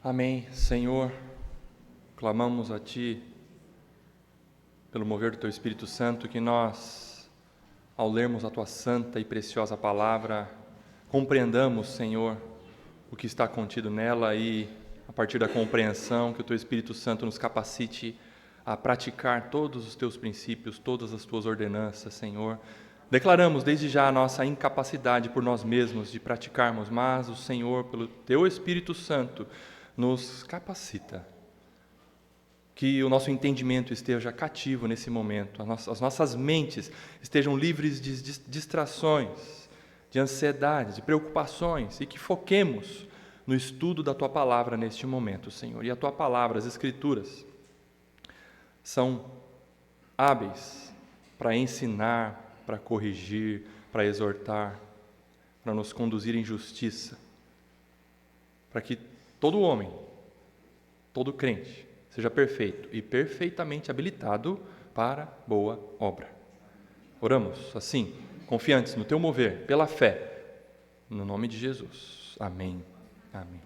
Amém. Senhor, clamamos a Ti, pelo mover do Teu Espírito Santo, que nós, ao lermos a Tua santa e preciosa palavra, compreendamos, Senhor, o que está contido nela e, a partir da compreensão, que o Teu Espírito Santo nos capacite a praticar todos os Teus princípios, todas as Tuas ordenanças, Senhor. Declaramos desde já a nossa incapacidade por nós mesmos de praticarmos, mas o Senhor, pelo Teu Espírito Santo, nos capacita. Que o nosso entendimento esteja cativo nesse momento, as nossas mentes estejam livres de distrações, de ansiedade, de preocupações, e que foquemos no estudo da Tua palavra neste momento, Senhor. E a Tua palavra, as Escrituras, são hábeis para ensinar, para corrigir, para exortar, para nos conduzir em justiça, para que todo homem, todo crente, seja perfeito e perfeitamente habilitado para boa obra. Oramos assim, confiantes no Teu mover, pela fé, no nome de Jesus. Amém. Amém.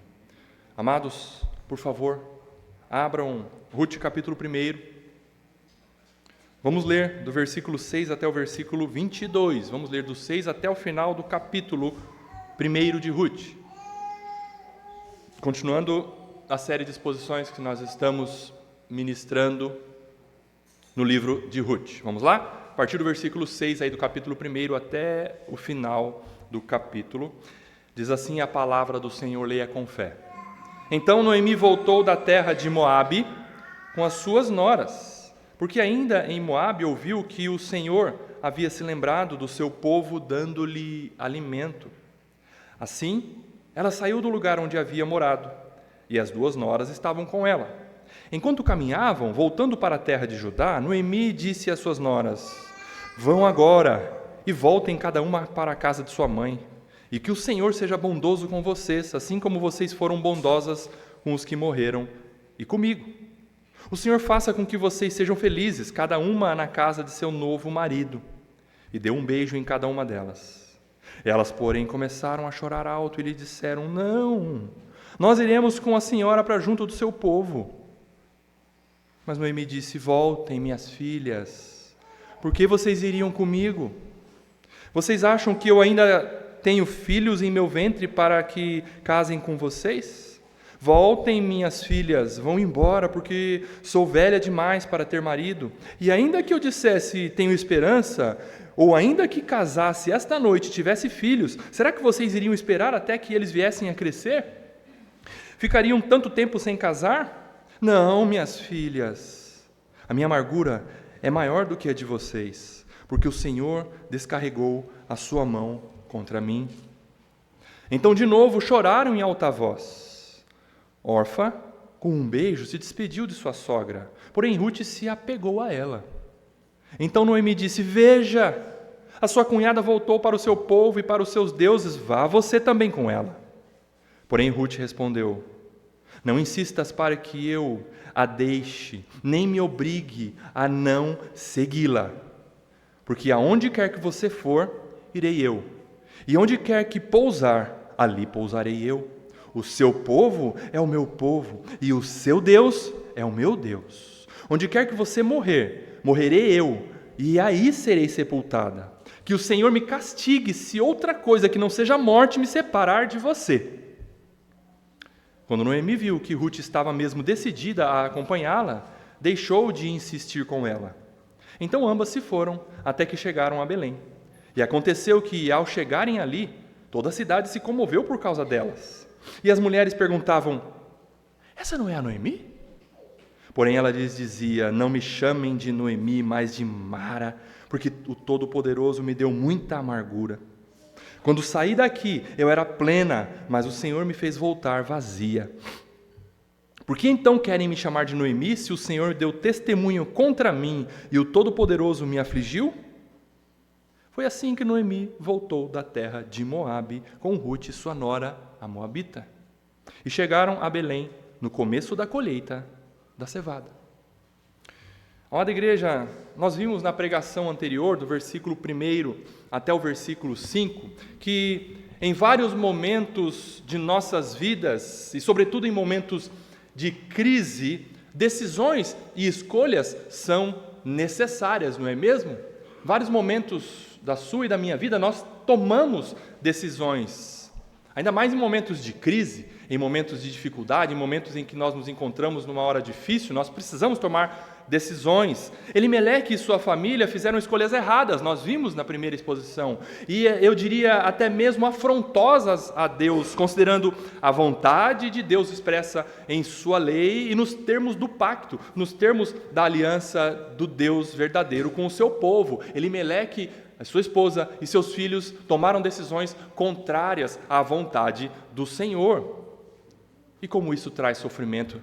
Amados, por favor, abram Ruth capítulo 1. Vamos ler do versículo 6 até o versículo 22. Vamos ler do 6 até o final do capítulo 1 de Ruth. Continuando a série de exposições que nós estamos ministrando no livro de Ruth. Vamos lá? A partir do versículo 6 aí do capítulo 1 até o final do capítulo, diz assim a palavra do Senhor, leia com fé. Então Noemi voltou da terra de Moabe com as suas noras, porque ainda em Moabe ouviu que o Senhor havia se lembrado do seu povo, dando-lhe alimento. Assim, ela saiu do lugar onde havia morado, e as duas noras estavam com ela. Enquanto caminhavam, voltando para a terra de Judá, Noemi disse às suas noras: vão agora e voltem cada uma para a casa de sua mãe, e que o Senhor seja bondoso com vocês, assim como vocês foram bondosas com os que morreram e comigo. O Senhor faça com que vocês sejam felizes, cada uma na casa de seu novo marido. E deu um beijo em cada uma delas. Elas, porém, começaram a chorar alto e lhe disseram: não, nós iremos com a senhora para junto do seu povo. Mas Noemi disse: voltem, minhas filhas, por que vocês iriam comigo? Vocês acham que eu ainda tenho filhos em meu ventre para que casem com vocês? Voltem, minhas filhas, vão embora, porque sou velha demais para ter marido. E ainda que eu dissesse tenho esperança, ou ainda que casasse esta noite e tivesse filhos, será que vocês iriam esperar até que eles viessem a crescer? Ficariam tanto tempo sem casar? Não, minhas filhas, a minha amargura é maior do que a de vocês, porque o Senhor descarregou a sua mão contra mim. Então de novo choraram em alta voz. Orfa, com um beijo, se despediu de sua sogra, porém Ruth se apegou a ela. Então Noemi disse: veja, a sua cunhada voltou para o seu povo e para os seus deuses, vá você também com ela. Porém Ruth respondeu: não insistas para que eu a deixe, nem me obrigue a não segui-la, porque aonde quer que você for, irei eu, e onde quer que pousar, ali pousarei eu. O seu povo é o meu povo, e o seu Deus é o meu Deus. Onde quer que você morrer, morrerei eu, e aí serei sepultada. Que o Senhor me castigue se outra coisa que não seja a morte me separar de você. Quando Noemi viu que Ruth estava mesmo decidida a acompanhá-la, deixou de insistir com ela. Então ambas se foram, até que chegaram a Belém. E aconteceu que, ao chegarem ali, toda a cidade se comoveu por causa delas. E as mulheres perguntavam: essa não é a Noemi? Porém ela lhes dizia: não me chamem de Noemi, mas de Mara, porque o Todo-Poderoso me deu muita amargura. Quando saí daqui, eu era plena, mas o Senhor me fez voltar vazia. Por que então querem me chamar de Noemi, se o Senhor deu testemunho contra mim e o Todo-Poderoso me afligiu? Foi assim que Noemi voltou da terra de Moabe com Ruth, sua nora, a moabita. E chegaram a Belém no começo da colheita da cevada. Amada igreja, nós vimos na pregação anterior, do versículo 1 até o versículo 5, que em vários momentos de nossas vidas, e sobretudo em momentos de crise, decisões e escolhas são necessárias, não é mesmo? Vários momentos da sua e da minha vida nós tomamos decisões, ainda mais em momentos de crise, em momentos de dificuldade, em momentos em que nós nos encontramos numa hora difícil, nós precisamos tomar decisões. Elimeleque e sua família fizeram escolhas erradas, nós vimos na primeira exposição, e eu diria até mesmo afrontosas a Deus, considerando a vontade de Deus expressa em sua lei e nos termos do pacto, nos termos da aliança do Deus verdadeiro com o seu povo. Elimeleque, a sua esposa e seus filhos tomaram decisões contrárias à vontade do Senhor. E como isso traz sofrimento?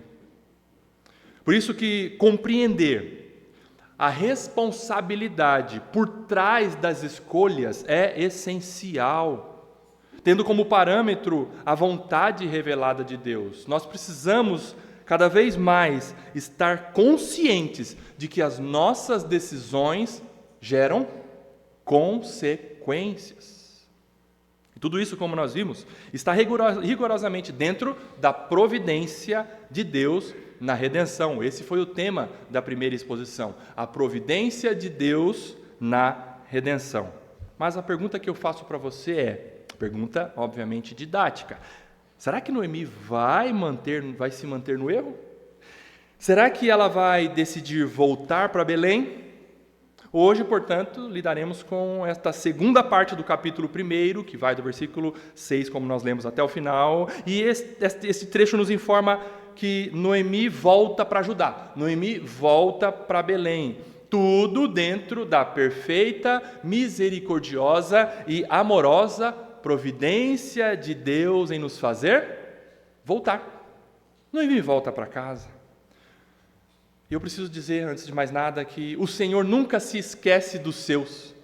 Por isso que compreender a responsabilidade por trás das escolhas é essencial, tendo como parâmetro a vontade revelada de Deus. Nós precisamos cada vez mais estar conscientes de que as nossas decisões geram consequências. E tudo isso, como nós vimos, está rigorosamente dentro da providência de Deus na redenção. Esse foi o tema da primeira exposição, a providência de Deus na redenção. Mas a pergunta que eu faço para você é, pergunta obviamente didática, será que Noemi vai se manter no erro? Será que ela vai decidir voltar para Belém? Hoje, portanto, lidaremos com esta segunda parte do capítulo 1, que vai do versículo 6, como nós lemos, até o final, e esse trecho nos informa que Noemi volta para Judá, Noemi volta para Belém, tudo dentro da perfeita, misericordiosa e amorosa providência de Deus em nos fazer voltar. Noemi volta para casa. E eu preciso dizer, antes de mais nada, que o Senhor nunca se esquece dos seus.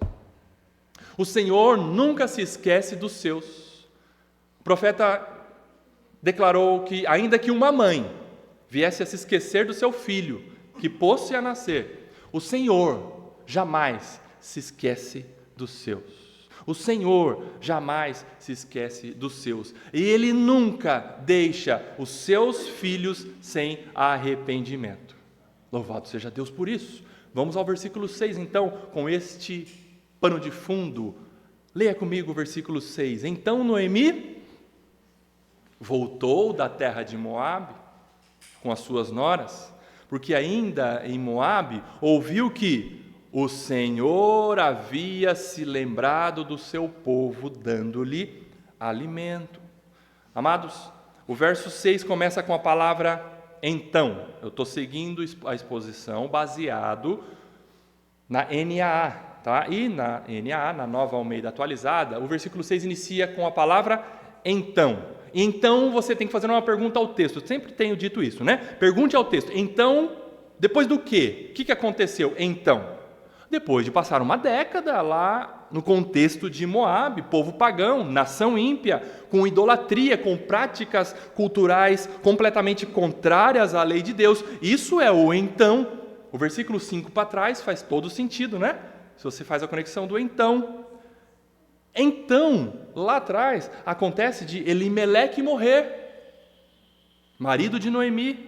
O Senhor nunca se esquece dos seus. O profeta declarou que, ainda que uma mãe viesse a se esquecer do seu filho, que pôs-se a nascer, o Senhor jamais se esquece dos seus. O Senhor jamais se esquece dos seus. E Ele nunca deixa os seus filhos sem arrependimento. Louvado seja Deus por isso. Vamos ao versículo 6, então, com este pano de fundo. Leia comigo o versículo 6. Então Noemi voltou da terra de Moabe com as suas noras, porque ainda em Moabe ouviu que o Senhor havia se lembrado do seu povo, dando-lhe alimento. Amados, o verso 6 começa com a palavra então. Eu estou seguindo a exposição baseado na NAA, tá? E na NAA, na Nova Almeida Atualizada, o versículo 6 inicia com a palavra então. Então você tem que fazer uma pergunta ao texto. Eu sempre tenho dito isso, né? Pergunte ao texto. Então, depois do quê? O que aconteceu então? Depois de passar uma década lá no contexto de Moabe, povo pagão, nação ímpia, com idolatria, com práticas culturais completamente contrárias à lei de Deus. Isso é o então. O versículo 5 para trás faz todo sentido, né? Se você faz a conexão do então. Então, lá atrás, acontece de Elimeleque morrer, marido de Noemi.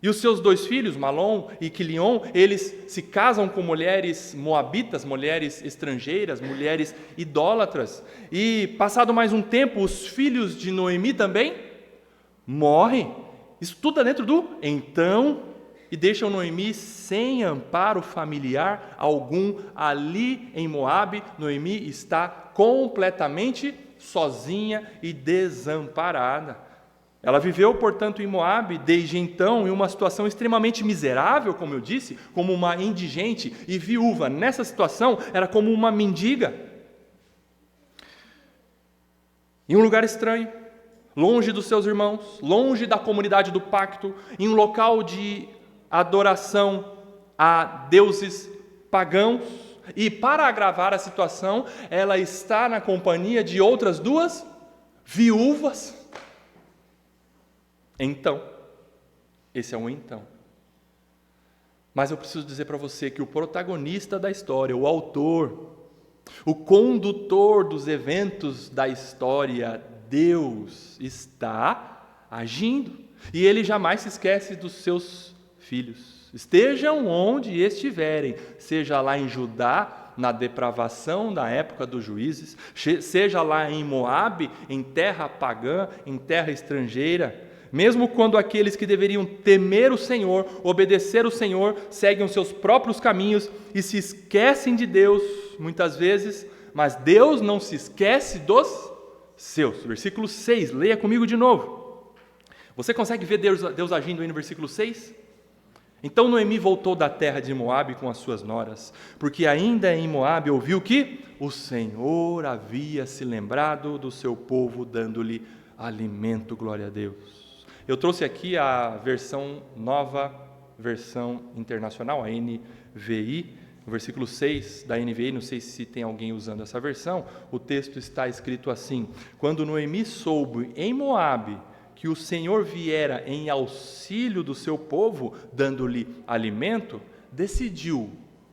E os seus dois filhos, Malom e Quilion, eles se casam com mulheres moabitas, mulheres estrangeiras, mulheres idólatras. E, passado mais um tempo, os filhos de Noemi também morrem. Isso tudo é dentro do então, e deixam Noemi sem amparo familiar algum ali em Moabe. Noemi está completamente sozinha e desamparada. Ela viveu, portanto, em Moabe, desde então, em uma situação extremamente miserável, como eu disse, como uma indigente e viúva. Nessa situação, era como uma mendiga. Em um lugar estranho, longe dos seus irmãos, longe da comunidade do pacto, em um local de adoração a deuses pagãos. E, para agravar a situação, ela está na companhia de outras duas viúvas. Então, esse é um então. Mas eu preciso dizer para você que o protagonista da história, o autor, O condutor dos eventos da história, Deus, está agindo. E Ele jamais se esquece dos seus filhos. Estejam onde estiverem, seja lá em Judá, na depravação da época dos juízes, seja lá em Moabe, em terra pagã, em terra estrangeira, mesmo quando aqueles que deveriam temer o Senhor, obedecer o Senhor, seguem os seus próprios caminhos e se esquecem de Deus, muitas vezes, mas Deus não se esquece dos seus. Versículo 6, leia comigo de novo. Você consegue ver Deus agindo aí no versículo 6? Então Noemi voltou da terra de Moabe com as suas noras, porque ainda em Moabe ouviu que o Senhor havia se lembrado do seu povo, dando-lhe alimento, glória a Deus. Eu trouxe aqui a versão nova, versão internacional, a NVI, no versículo 6 da NVI, não sei se tem alguém usando essa versão, o texto está escrito assim: quando Noemi soube em Moabe que o Senhor viera em auxílio do seu povo, dando-lhe alimento, decidiu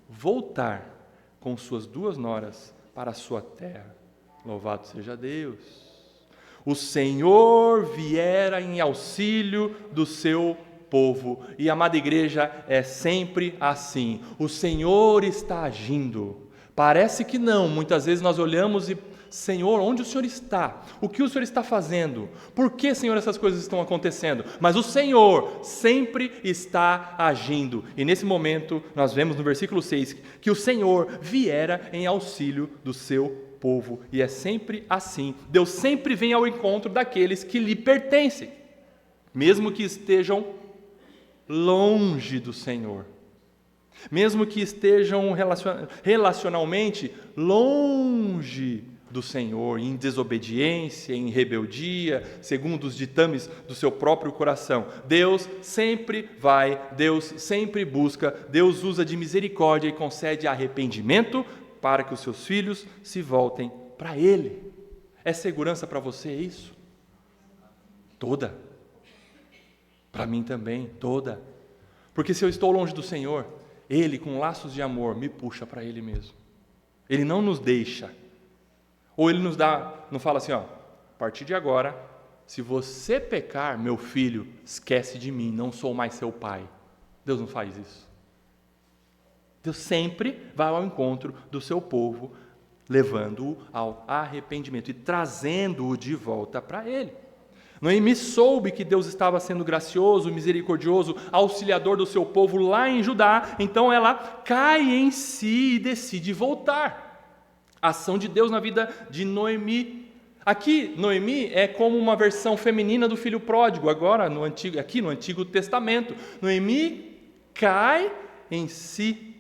voltar com suas 2 noras para a sua terra. Louvado seja Deus! O Senhor viera em auxílio do seu povo. E, amada igreja, é sempre assim. O Senhor está agindo. Parece que não. Muitas vezes nós olhamos e, Senhor, onde o Senhor está? O que o Senhor está fazendo? Por que, Senhor, essas coisas estão acontecendo? Mas o Senhor sempre está agindo. E nesse momento, nós vemos no versículo 6 que o Senhor viera em auxílio do seu povo. E é sempre assim. Deus sempre vem ao encontro daqueles que lhe pertencem, mesmo que estejam longe do Senhor, mesmo que estejam relacionalmente longe do Senhor, em desobediência, em rebeldia, segundo os ditames do seu próprio coração. Deus sempre vai, Deus sempre busca, Deus usa de misericórdia e concede arrependimento para que os seus filhos se voltem para Ele. É segurança para você isso? Toda. Para mim também, toda. Porque se eu estou longe do Senhor, Ele, com laços de amor, me puxa para Ele mesmo. Ele não nos deixa. Ou Ele nos dá, não fala assim, ó, a partir de agora, se você pecar, meu filho, esquece de mim, não sou mais seu pai. Deus não faz isso. Deus sempre vai ao encontro do seu povo, levando-o ao arrependimento e trazendo-o de volta para Ele. Noemi soube que Deus estava sendo gracioso, misericordioso, auxiliador do seu povo lá em Judá, então ela cai em si e decide voltar. A ação de Deus na vida de Noemi. Aqui, Noemi é como uma versão feminina do filho pródigo, agora aqui no Antigo Testamento. Noemi cai em si.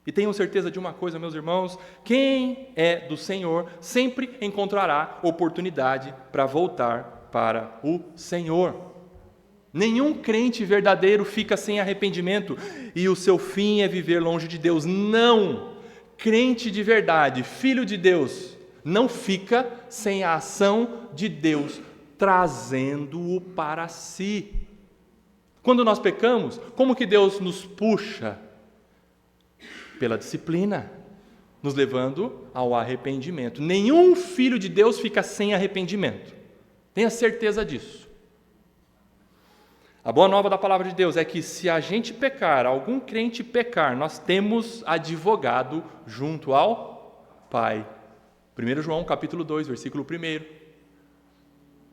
E tenham certeza de uma coisa, meus irmãos, quem é do Senhor sempre encontrará oportunidade para voltar para o Senhor. Nenhum crente verdadeiro fica sem arrependimento e o seu fim é viver longe de Deus. Não! Crente de verdade, filho de Deus, não fica sem a ação de Deus, trazendo-o para si. Quando nós pecamos, como que Deus nos puxa? Pela disciplina, nos levando ao arrependimento. Nenhum filho de Deus fica sem arrependimento. Tenha certeza disso. A boa nova da palavra de Deus é que se a gente pecar, algum crente pecar, nós temos advogado junto ao Pai. 1 João capítulo 2, versículo 1.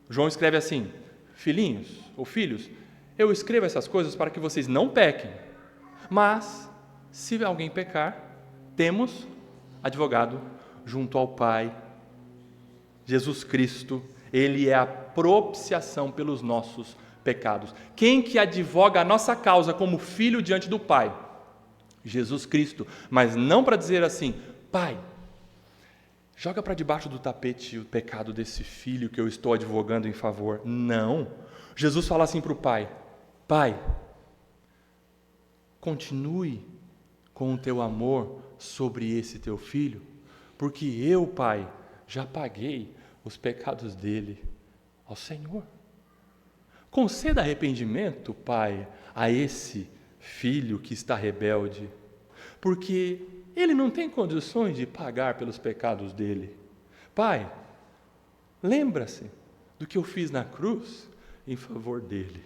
João escreve assim: filhinhos ou filhos, eu escrevo essas coisas para que vocês não pequem, mas se alguém pecar, temos advogado junto ao Pai, Jesus Cristo. Ele é a propiciação pelos nossos pecados. Quem que advoga a nossa causa como filho diante do Pai? Jesus Cristo. Mas não para dizer assim, Pai, joga para debaixo do tapete o pecado desse filho que eu estou advogando em favor. Não. Jesus fala assim para o Pai, Pai, continue com o teu amor sobre esse teu filho, porque eu, Pai, já paguei os pecados dele ao Senhor. Conceda arrependimento, Pai, a esse filho que está rebelde, porque ele não tem condições de pagar pelos pecados dele. Pai, lembra-se do que eu fiz na cruz em favor dele.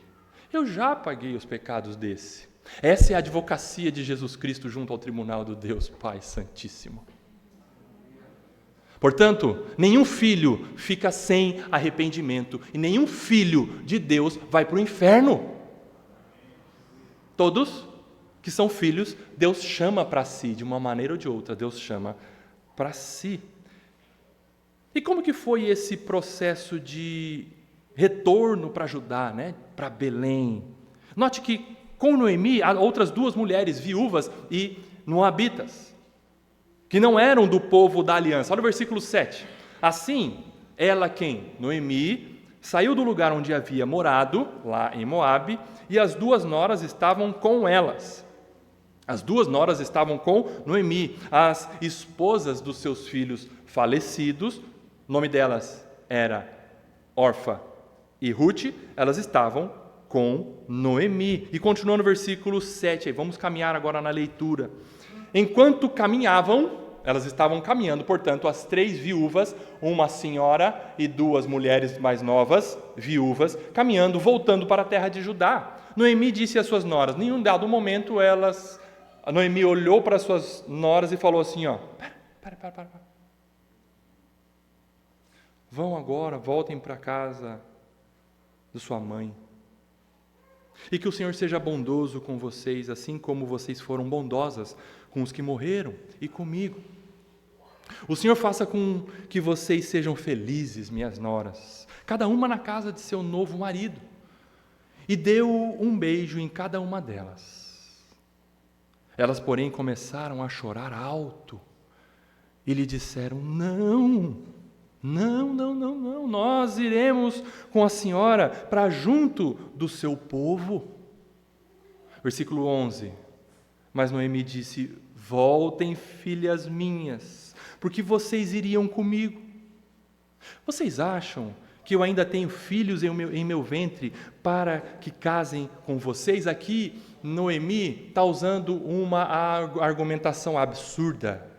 Eu já paguei os pecados desse. Essa é a advocacia de Jesus Cristo junto ao tribunal do Deus Pai Santíssimo. Portanto, nenhum filho fica sem arrependimento e nenhum filho de Deus vai para o inferno. Todos que são filhos, Deus chama para si, de uma maneira ou de outra, Deus chama para si. E como que foi esse processo de retorno para Judá, para Belém? Note que com Noemi, há outras duas mulheres viúvas e moabitas, que não eram do povo da aliança. Olha o versículo 7. Assim, ela quem? Noemi, saiu do lugar onde havia morado, lá em Moabe, e as duas noras estavam com elas. As duas noras estavam com Noemi, as esposas dos seus filhos falecidos, o nome delas era Orfa e Ruth, elas estavam com Noemi. E continuando no versículo 7, vamos caminhar agora na leitura. Enquanto caminhavam, elas estavam caminhando, portanto, as três viúvas, uma senhora e duas mulheres mais novas, viúvas, caminhando, voltando para a terra de Judá. Noemi disse às suas noras, em um dado momento a Noemi olhou para as suas noras e falou assim, para. Vão agora, voltem para a casa de sua mãe. E que o Senhor seja bondoso com vocês, assim como vocês foram bondosas com os que morreram e comigo. O Senhor faça com que vocês sejam felizes, minhas noras, cada uma na casa de seu novo marido. E deu um beijo em cada uma delas. Elas, porém, começaram a chorar alto e lhe disseram, não, nós iremos com a senhora para junto do seu povo. Versículo 11, mas Noemi disse, voltem, filhas minhas, porque vocês iriam comigo. Vocês acham que eu ainda tenho filhos em meu ventre para que casem com vocês? Aqui, Noemi está usando uma argumentação absurda.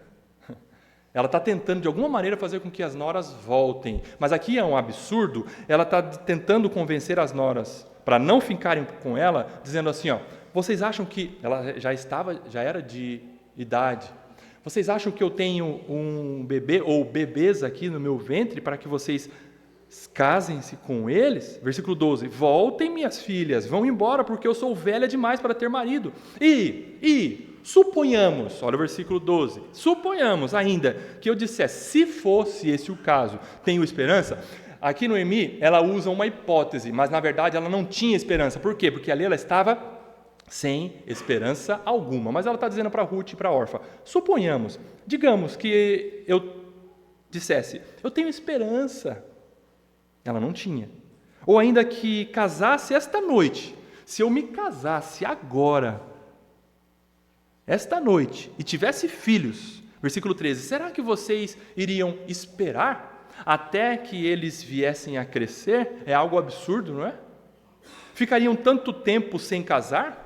Ela está tentando, de alguma maneira, fazer com que as noras voltem. Mas aqui é um absurdo. Ela está tentando convencer as noras para não ficarem com ela, dizendo assim, vocês acham que ela já era de idade. Vocês acham que eu tenho um bebê ou bebês aqui no meu ventre para que vocês casem-se com eles? Versículo 12, voltem, minhas filhas, vão embora, porque eu sou velha demais para ter marido. E suponhamos, olha o versículo 12, suponhamos ainda que eu dissesse, se fosse esse o caso, tenho esperança. Aqui Noemi, ela usa uma hipótese, mas na verdade ela não tinha esperança. Por quê? Porque ali ela estava sem esperança alguma. Mas ela está dizendo para Ruth e para Orfa, suponhamos, digamos que eu dissesse, eu tenho esperança. Ela não tinha. Ou ainda que casasse esta noite. Se eu me casasse agora, esta noite, e tivesse filhos, versículo 13, será que vocês iriam esperar até que eles viessem a crescer? É algo absurdo, não é? Ficariam tanto tempo sem casar?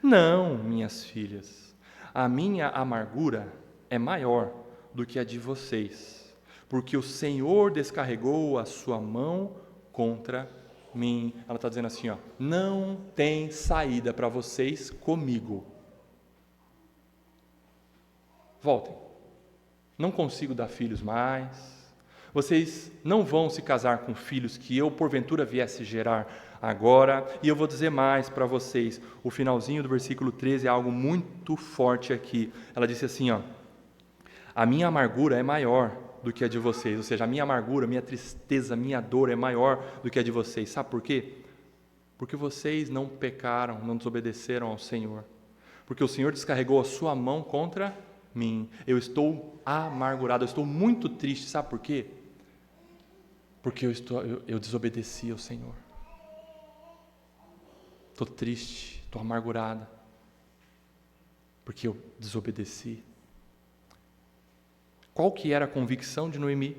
Não, minhas filhas, a minha amargura é maior do que a de vocês, porque o Senhor descarregou a sua mão contra mim. Ela está dizendo assim, não tem saída para vocês comigo. Voltem. Não consigo dar filhos mais. Vocês não vão se casar com filhos que eu, porventura, viesse gerar agora. E eu vou dizer mais para vocês. O finalzinho do versículo 13 é algo muito forte aqui. Ela disse assim, a minha amargura é maior do que a de vocês. Ou seja, a minha amargura, a minha tristeza, a minha dor é maior do que a de vocês. Sabe por quê? Porque vocês não pecaram, não desobedeceram ao Senhor. Porque o Senhor descarregou a sua mão contra mim. Eu estou amargurado, eu estou muito triste. Sabe por quê? Porque eu desobedeci ao Senhor. Estou triste, estou amargurada. Porque eu desobedeci. Qual que era a convicção de Noemi?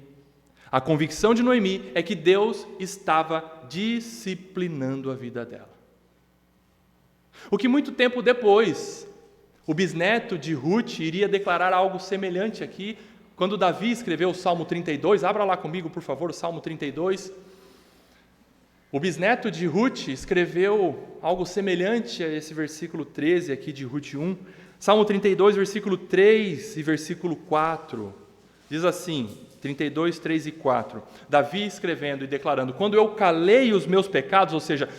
A convicção de Noemi é que Deus estava disciplinando a vida dela. O que muito tempo depois, O bisneto de Ruth iria declarar algo semelhante aqui. Quando Davi escreveu o Salmo 32, abra lá comigo, por favor, o Salmo 32. O bisneto de Ruth escreveu algo semelhante a esse versículo 13 aqui de Ruth 1. Salmo 32, versículo 3 e versículo 4. Diz assim, 32, 3 e 4. Davi escrevendo e declarando: quando eu calei os meus pecados, ou seja,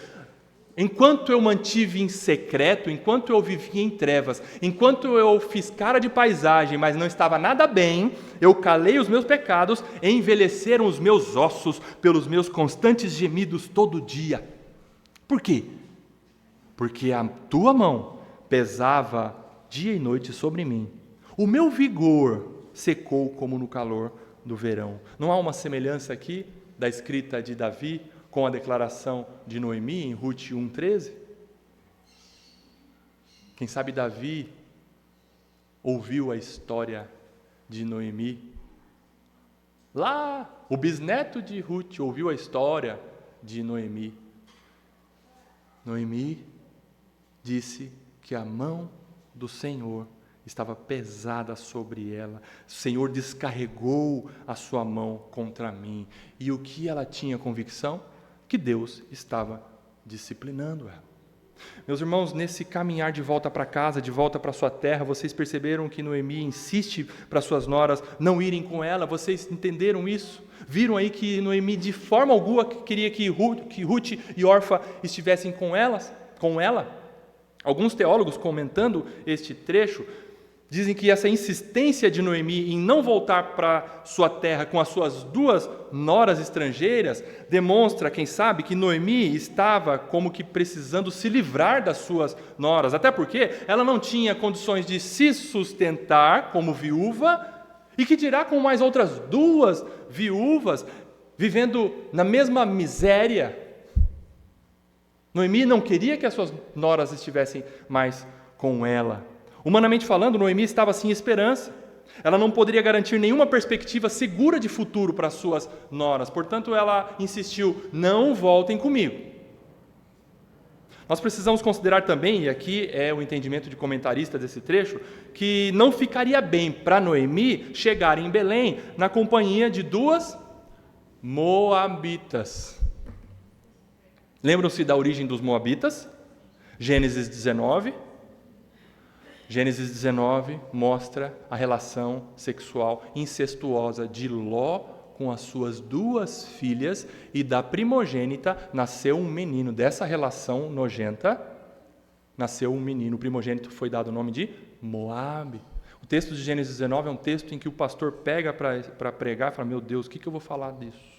enquanto eu mantive em secreto, enquanto eu vivia em trevas, enquanto eu fiz cara de paisagem, mas não estava nada bem, eu calei os meus pecados, envelheceram os meus ossos pelos meus constantes gemidos todo dia. Por quê? Porque a tua mão pesava dia e noite sobre mim. O meu vigor secou como no calor do verão. Não há uma semelhança aqui da escrita de Davi com a declaração de Noemi em Ruth 1,13? Quem sabe Davi ouviu a história de Noemi. Lá, o bisneto de Ruth ouviu a história de Noemi. Noemi disse que a mão do Senhor estava pesada sobre ela. O Senhor descarregou a sua mão contra mim. E o que ela tinha convicção? Que Deus estava disciplinando ela. Meus irmãos, nesse caminhar de volta para casa, de volta para sua terra, vocês perceberam que Noemi insiste para suas noras não irem com ela? Vocês entenderam isso? Viram aí que Noemi de forma alguma queria que Ruth e Orfa estivessem com ela? Alguns teólogos, comentando este trecho, dizem que essa insistência de Noemi em não voltar para sua terra com as suas duas noras estrangeiras demonstra, quem sabe, que Noemi estava como que precisando se livrar das suas noras, até porque ela não tinha condições de se sustentar como viúva, e que dirá com mais outras duas viúvas vivendo na mesma miséria. Noemi não queria que as suas noras estivessem mais com ela. Humanamente falando, Noemi estava sem esperança. Ela não poderia garantir nenhuma perspectiva segura de futuro para as suas noras. Portanto, ela insistiu: não voltem comigo. Nós precisamos considerar também, e aqui é o entendimento de comentarista desse trecho, que não ficaria bem para Noemi chegar em Belém na companhia de duas moabitas. Lembram-se da origem dos moabitas? Gênesis 19. Gênesis 19 mostra a relação sexual incestuosa de Ló com as suas duas filhas, e da primogênita nasceu um menino. Dessa relação nojenta nasceu um menino. O primogênito foi dado o nome de Moabe. O texto de Gênesis 19 é um texto em que o pastor pega para pregar e fala: meu Deus, o que eu vou falar disso?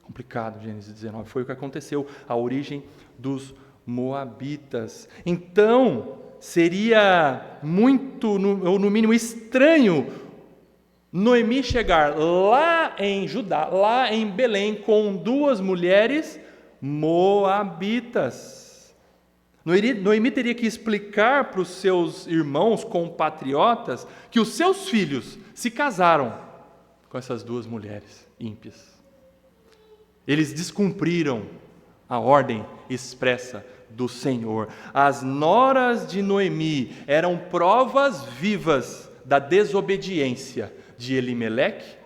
Complicado, Gênesis 19. Foi o que aconteceu, a origem dos moabitas. Então, seria muito, ou no mínimo estranho, Noemi chegar lá em Judá, lá em Belém, com duas mulheres moabitas. Noemi teria que explicar para os seus irmãos compatriotas que os seus filhos se casaram com essas duas mulheres ímpias. Eles descumpriram a ordem expressa do Senhor. As noras de Noemi eram provas vivas da desobediência de Elimeleque,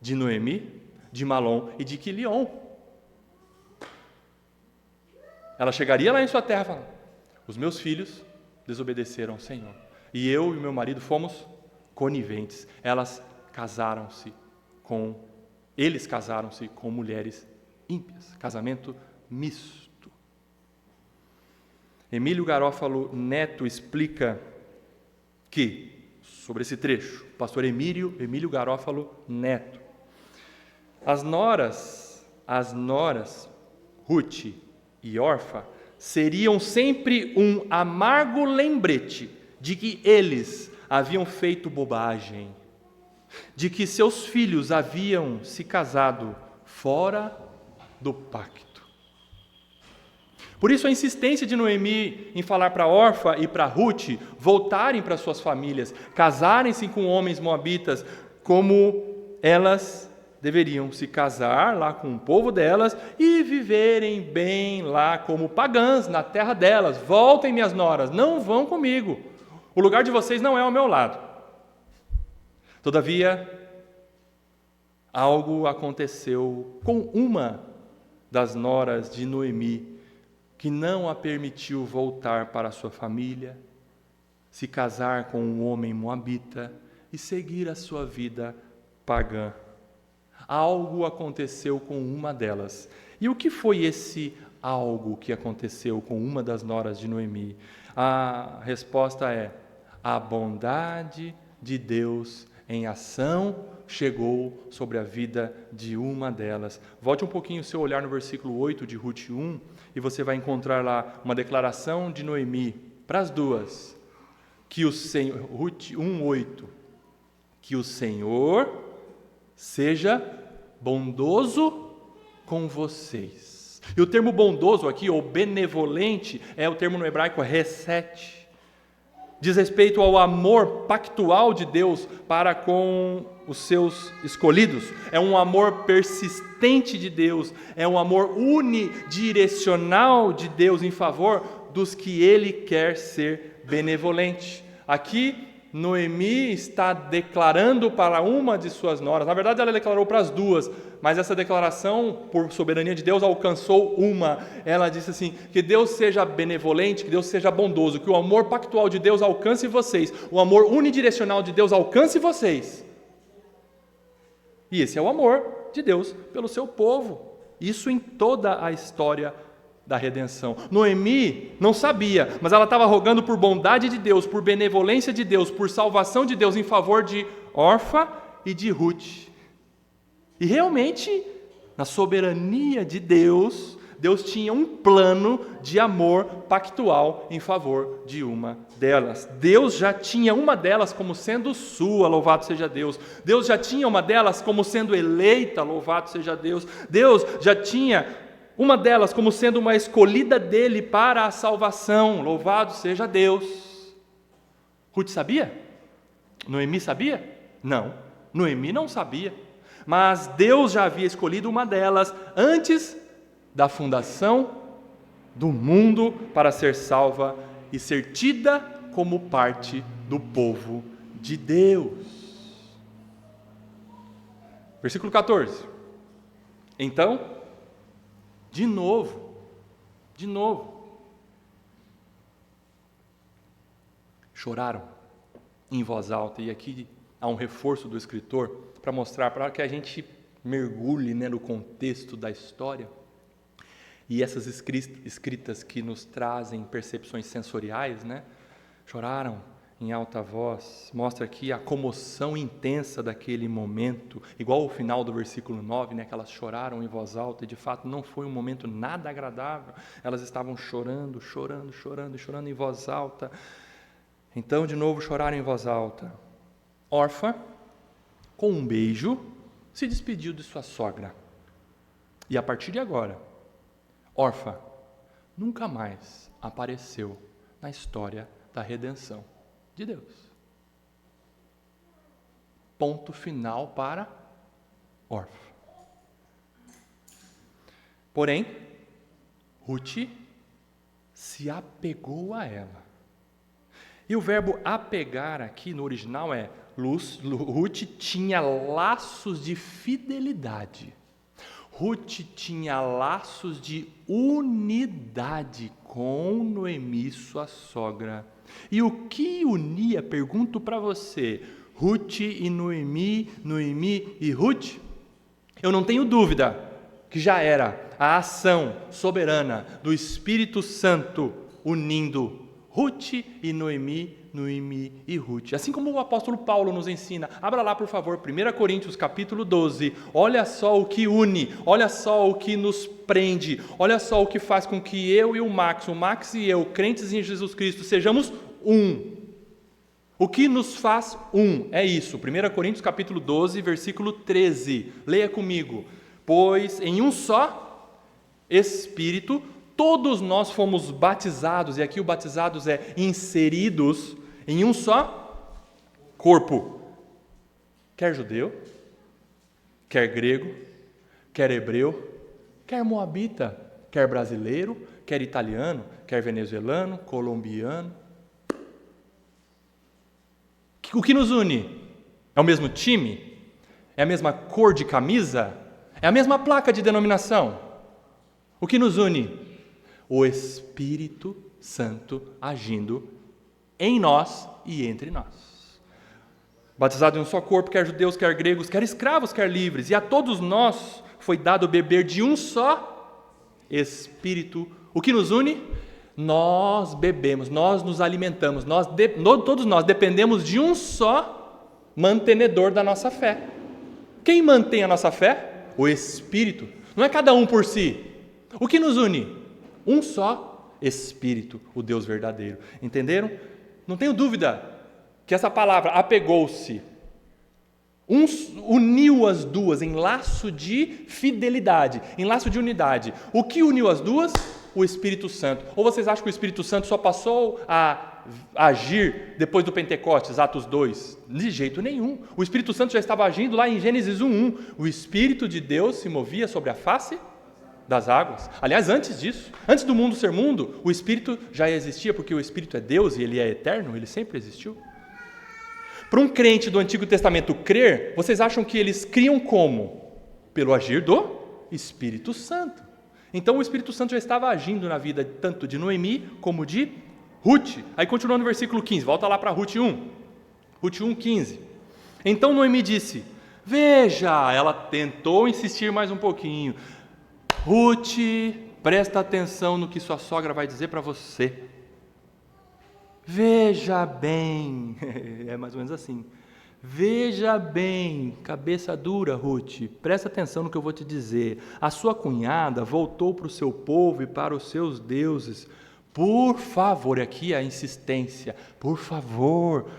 de Noemi, de Malom e de Quilion. Ela chegaria lá em sua terra e falaria: os meus filhos desobedeceram ao Senhor, e eu e meu marido fomos coniventes. Eles casaram-se com mulheres ímpias, casamento misto. Emílio Garófalo Neto explica que, sobre esse trecho, o pastor Emílio Garófalo Neto, as noras, Ruth e Orfa, seriam sempre um amargo lembrete de que eles haviam feito bobagem, de que seus filhos haviam se casado fora do pacto. Por isso a insistência de Noemi em falar para Orfa e para Ruth voltarem para suas famílias, casarem-se com homens moabitas, como elas deveriam se casar lá com o povo delas e viverem bem lá como pagãs na terra delas. Voltem, minhas noras, não vão comigo. O lugar de vocês não é ao meu lado. Todavia, algo aconteceu com uma das noras de Noemi, que não a permitiu voltar para a sua família, se casar com um homem moabita e seguir a sua vida pagã. Algo aconteceu com uma delas. E o que foi esse algo que aconteceu com uma das noras de Noemi? A resposta é: a bondade de Deus em ação chegou sobre a vida de uma delas. Volte um pouquinho o seu olhar no versículo 8 de Ruth 1 e você vai encontrar lá uma declaração de Noemi para as duas. Que o Senhor, Ruth 1:8, que o Senhor seja bondoso com vocês. E o termo bondoso aqui, ou benevolente, é o termo no hebraico hesed. Diz respeito ao amor pactual de Deus para com os seus escolhidos. É um amor persistente de Deus, é um amor unidirecional de Deus em favor dos que Ele quer ser benevolente. Aqui, Noemi está declarando para uma de suas noras, na verdade ela declarou para as duas, mas essa declaração, por soberania de Deus, alcançou uma. Ela disse assim: que Deus seja benevolente, que Deus seja bondoso, que o amor pactual de Deus alcance vocês, o amor unidirecional de Deus alcance vocês. E esse é o amor de Deus pelo seu povo, isso em toda a história da redenção. Noemi não sabia, mas ela estava rogando por bondade de Deus, por benevolência de Deus, por salvação de Deus em favor de Orfa e de Ruth. E realmente, na soberania de Deus, Deus tinha um plano de amor pactual em favor de uma delas. Deus já tinha uma delas como sendo sua, louvado seja Deus. Deus já tinha uma delas como sendo eleita, louvado seja Deus. Deus já tinha uma delas como sendo uma escolhida dele para a salvação, louvado seja Deus. Ruth sabia? Noemi sabia? Não, Noemi não sabia. Mas Deus já havia escolhido uma delas antes da fundação do mundo para ser salva e ser tida como parte do povo de Deus. Versículo 14. Então, de novo, choraram em voz alta, e aqui há um reforço do escritor para mostrar, para que a gente mergulhe, no contexto da história, e essas escritas que nos trazem percepções sensoriais, choraram em alta voz, mostra aqui a comoção intensa daquele momento, igual o final do versículo 9, que elas choraram em voz alta, e de fato não foi um momento nada agradável, elas estavam chorando em voz alta. Então, de novo, choraram em voz alta. Orfa, com um beijo, se despediu de sua sogra, e a partir de agora, Orfa nunca mais apareceu na história da redenção de Deus. Ponto final para Orfa. Porém, Ruth se apegou a ela. E o verbo apegar aqui no original é Ruth tinha laços de fidelidade. Ruth tinha laços de unidade com Noemi, sua sogra. E o que unia, pergunto para você, Ruth e Noemi, Noemi e Ruth? Eu não tenho dúvida que já era a ação soberana do Espírito Santo unindo Ruth e Noemi, Noemi e Ruth. Assim como o apóstolo Paulo nos ensina. Abra lá, por favor, 1 Coríntios capítulo 12. Olha só o que une, olha só o que nos prende, olha só o que faz com que eu e o Max e eu, crentes em Jesus Cristo, sejamos um. O que nos faz um é isso. 1 Coríntios capítulo 12, versículo 13. Leia comigo. Pois em um só Espírito todos nós fomos batizados, e aqui o batizados é inseridos em um só corpo. Quer judeu, quer grego, quer hebreu, quer moabita, quer brasileiro, quer italiano, quer venezuelano, colombiano. O que nos une? É o mesmo time? É a mesma cor de camisa? É a mesma placa de denominação? O que nos une? O Espírito Santo agindo em nós e entre nós. Batizado em um só corpo, quer judeus, quer gregos, quer escravos, quer livres, e a todos nós foi dado beber de um só Espírito. O que nos une? Nós bebemos, nós nos alimentamos, todos nós dependemos de um só mantenedor da nossa fé. Quem mantém a nossa fé? O Espírito. Não é cada um por si. O que nos une? Um só Espírito, o Deus verdadeiro. Entenderam? Não tenho dúvida que essa palavra apegou-se, uniu as duas em laço de fidelidade, em laço de unidade. O que uniu as duas? O Espírito Santo. Ou vocês acham que o Espírito Santo só passou a agir depois do Pentecostes, Atos 2? De jeito nenhum. O Espírito Santo já estava agindo lá em Gênesis 1:1. O Espírito de Deus se movia sobre a face das águas. Aliás, antes disso, antes do mundo ser mundo, o Espírito já existia, porque o Espírito é Deus e Ele é eterno, Ele sempre existiu. Para um crente do Antigo Testamento crer, vocês acham que eles criam como? Pelo agir do Espírito Santo. Então o Espírito Santo já estava agindo na vida tanto de Noemi como de Ruth. Aí continuando no versículo 15, volta lá para Ruth 1. Ruth 1:15. Então Noemi disse, veja, ela tentou insistir mais um pouquinho. Ruth, presta atenção no que sua sogra vai dizer para você. Veja bem, é mais ou menos assim. Veja bem, cabeça dura, Ruth, presta atenção no que eu vou te dizer. A sua cunhada voltou para o seu povo e para os seus deuses. Por favor, aqui a insistência, por favor,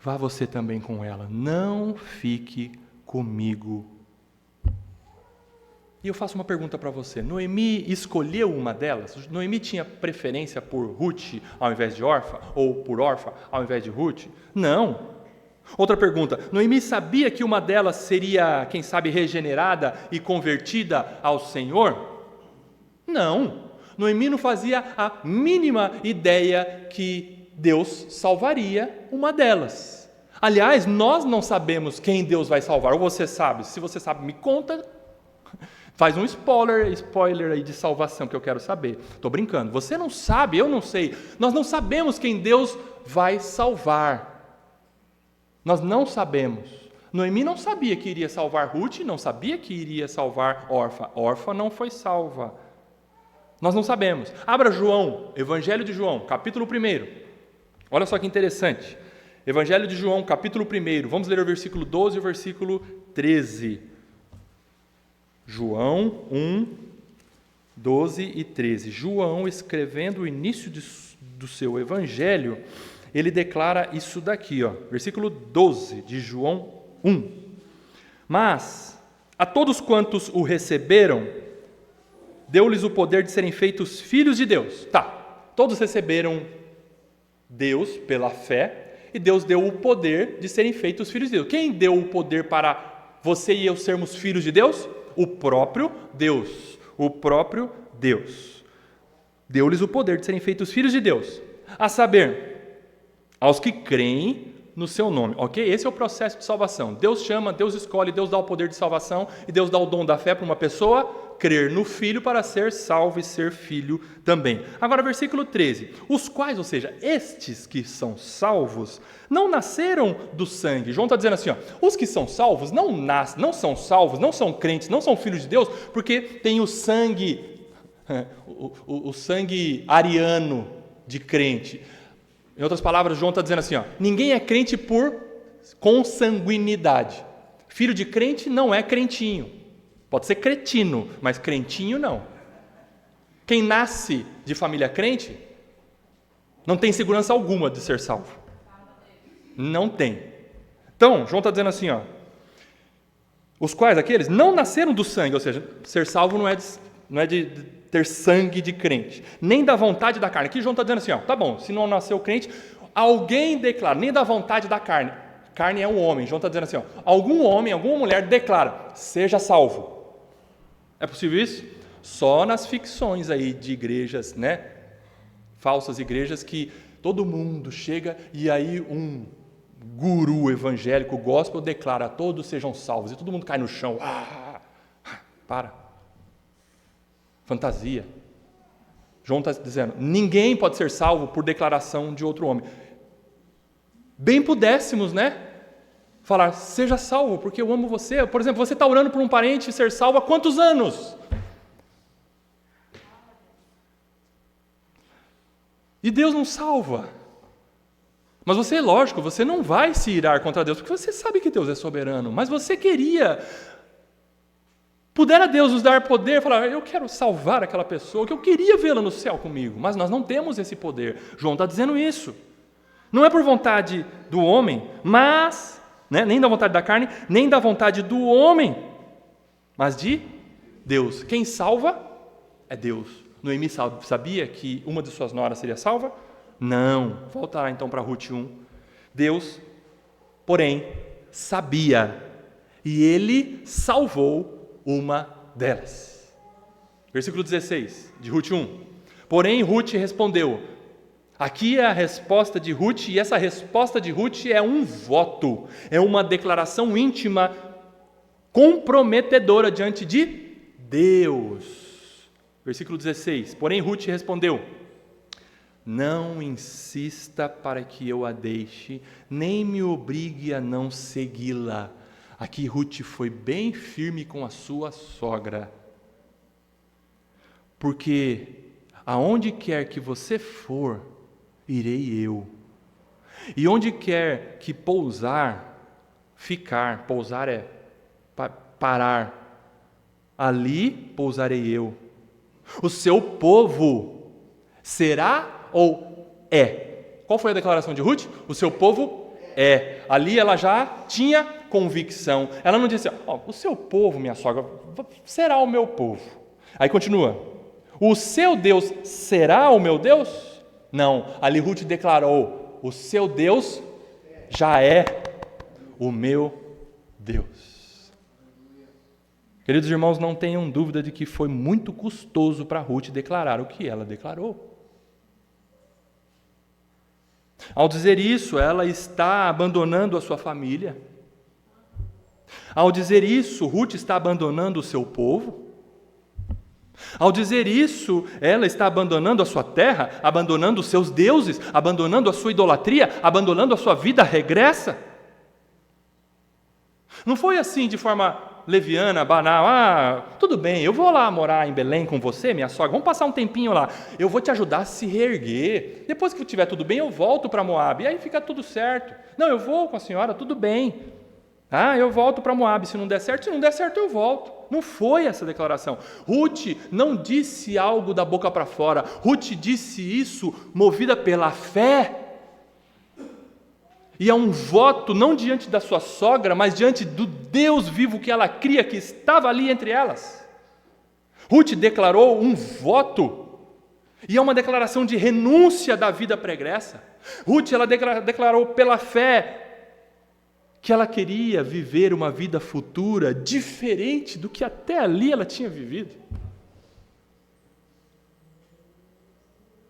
vá você também com ela. Não fique comigo. E eu faço uma pergunta para você. Noemi escolheu uma delas? Noemi tinha preferência por Ruth ao invés de Orfa? Ou por Orfa ao invés de Ruth? Não. Outra pergunta. Noemi sabia que uma delas seria, quem sabe, regenerada e convertida ao Senhor? Não. Noemi não fazia a mínima ideia que Deus salvaria uma delas. Aliás, nós não sabemos quem Deus vai salvar. Ou você sabe? Se você sabe, me conta. Faz um spoiler aí de salvação que eu quero saber. Estou brincando. Você não sabe, eu não sei. Nós não sabemos quem Deus vai salvar. Nós não sabemos. Noemi não sabia que iria salvar Ruth, não sabia que iria salvar Orfa. Orfa não foi salva. Nós não sabemos. Abra João, Evangelho de João, capítulo 1. Olha só que interessante. Evangelho de João, capítulo 1. Vamos ler o versículo 12 e o versículo 13. João 1, 12 e 13. João, escrevendo o início do seu evangelho, ele declara isso daqui, versículo 12 de João 1. Mas a todos quantos o receberam, deu-lhes o poder de serem feitos filhos de Deus. Todos receberam Deus pela fé, e Deus deu o poder de serem feitos filhos de Deus. Quem deu o poder para você e eu sermos filhos de Deus? O próprio Deus. O próprio Deus. Deu-lhes o poder de serem feitos filhos de Deus. A saber, aos que creem no seu nome. Ok? Esse é o processo de salvação. Deus chama, Deus escolhe, Deus dá o poder de salvação e Deus dá o dom da fé para uma pessoa crer no Filho para ser salvo e ser filho também. Agora, versículo 13. Os quais, ou seja, estes que são salvos, não nasceram do sangue. João está dizendo assim, os que são salvos não são salvos, não são crentes, não são filhos de Deus, porque tem o sangue, o sangue ariano de crente. Em outras palavras, João está dizendo assim, ninguém é crente por consanguinidade. Filho de crente não é crentinho. Pode ser cretino, mas crentinho não. Quem nasce de família crente não tem segurança alguma de ser salvo. Não tem. Então, João está dizendo assim, os quais aqueles não nasceram do sangue, ou seja, ser salvo não é de ter sangue de crente, nem da vontade da carne. Aqui João está dizendo assim, tá bom, se não nasceu crente, alguém declara, nem da vontade da carne. carne é um homem. João está dizendo assim, algum homem, alguma mulher declara, seja salvo. É possível isso? Só nas ficções aí de igrejas, né? Falsas igrejas que todo mundo chega e aí um guru evangélico gospel declara, todos sejam salvos, e todo mundo cai no chão. Para. Fantasia. João está dizendo, ninguém pode ser salvo por declaração de outro homem. Bem pudéssemos, né? Falar, seja salvo, porque eu amo você. Por exemplo, você está orando por um parente ser salvo há quantos anos? E Deus não salva. Mas você, lógico, você não vai se irar contra Deus, porque você sabe que Deus é soberano, mas você queria. Pudera Deus nos dar poder, falar, eu quero salvar aquela pessoa, que eu queria vê-la no céu comigo, mas nós não temos esse poder. João está dizendo isso. Não é por vontade do homem, mas, né, nem da vontade da carne, nem da vontade do homem, mas de Deus. Quem salva é Deus. Noemi sabia que uma de suas noras seria salva? Não. Volta lá então para Ruth 1. Deus, porém, sabia, e ele salvou uma delas. Versículo 16, de Ruth 1. Porém, Ruth respondeu. Aqui é a resposta de Ruth, e essa resposta de Ruth é um voto, é uma declaração íntima, comprometedora diante de Deus. Versículo 16. Porém, Ruth respondeu. Não insista para que eu a deixe, nem me obrigue a não segui-la. Aqui Ruth foi bem firme com a sua sogra. Porque aonde quer que você for, irei eu. E onde quer que pousar, ficar, pousar é parar, ali pousarei eu. O seu povo será ou é? Qual foi a declaração de Ruth? O seu povo é. Ali ela já tinha convicção. Ela não disse, o seu povo, minha sogra, será o meu povo. Aí continua. O seu Deus será o meu Deus? Não. Ali Ruth declarou, o seu Deus já é o meu Deus. Queridos irmãos, não tenham dúvida de que foi muito custoso para Ruth declarar o que ela declarou. Ao dizer isso, ela está abandonando a sua família. Ao dizer isso, Ruth está abandonando o seu povo. Ao dizer isso, ela está abandonando a sua terra, abandonando os seus deuses, abandonando a sua idolatria, abandonando a sua vida regressa. Não foi assim de forma leviana, banal, tudo bem, eu vou lá morar em Belém com você, minha sogra, vamos passar um tempinho lá, eu vou te ajudar a se reerguer, depois que estiver tudo bem, eu volto para Moabe, e aí fica tudo certo. Não, eu vou com a senhora, tudo bem, eu volto para Moabe, se não der certo, eu volto. Não foi essa declaração. Ruth não disse algo da boca para fora, Ruth disse isso movida pela fé. E é um voto não diante da sua sogra, mas diante do Deus vivo que ela cria, que estava ali entre elas. Ruth declarou um voto, e é uma declaração de renúncia da vida pregressa. Ruth ela declarou pela fé que ela queria viver uma vida futura diferente do que até ali ela tinha vivido.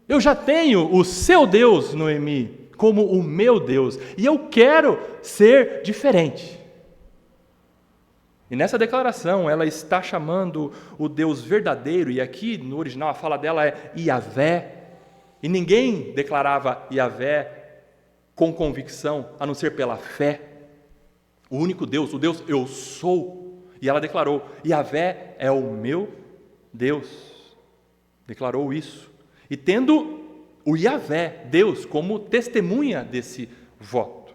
Eu já tenho o seu Deus, Noemi, como o meu Deus, e eu quero ser diferente. E nessa declaração ela está chamando o Deus verdadeiro, e aqui no original a fala dela é Yahvé, e ninguém declarava Yahvé com convicção, a não ser pela fé. O único Deus, o Deus eu sou, e ela declarou, Yahvé é o meu Deus, declarou isso, e tendo o Yahvé, Deus, como testemunha desse voto.